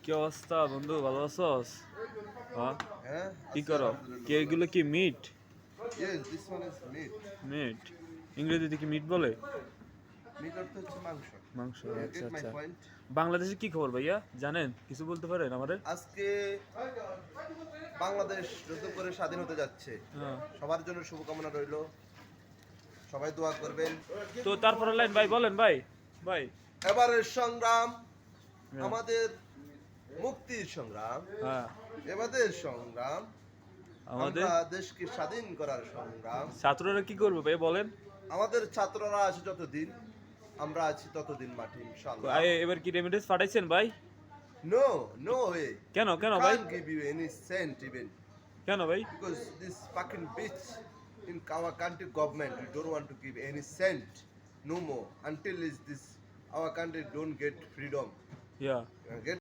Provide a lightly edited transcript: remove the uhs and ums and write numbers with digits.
কি অবস্থা বন্ধু, ভালো আছোস? হ্যাঁ, হ্যাঁ, কি আছি করো? কি আলহামদুলিল্লাহ ভালো এগুলো আছি। কি meat? Yes, this one is meat. Meat ইংরেজিতে কি মিট বলে? Meat অর্থ হচ্ছে মাংস। মাংস, You আচ্ছা get my আচ্ছা। point? বাংলাদেশে কি খবর ভাইয়া, জানেন? কিছু বলতে পারেন আমাদের? আজকে বাংলাদেশ নতুন করে স্বাধীন হতে যাচ্ছে। হ্যাঁ। সবার জন্য শুভকামনা রইল। সবাই দোয়া করবেন। তো তারপরে লাইন ভাই বলেন ভাই। ভাই। এবারের সংগ্রাম হ্যাঁ। আমাদের মুক্তির সংগ্রাম। হ্যাঁ। এবারের সংগ্রাম আমাদের আমরা দেশকে স্বাধীন করার সংগ্রাম। ছাত্ররা কি করবে ভাই বলেন? আমাদের ছাত্ররা আছে যতদিন, আমরা আছি ততদিন মাঠে ইনশাআল্লাহ। এবার কি রেমিডেন্স পাঠাইছেন ভাই? No, no way. কেন কেন ভাই? Can't give you any cent even. কেন ভাই? Because this fucking bitch in our country government, we don't want to give any cent, no more, until is this our country don't get freedom. Yeah Get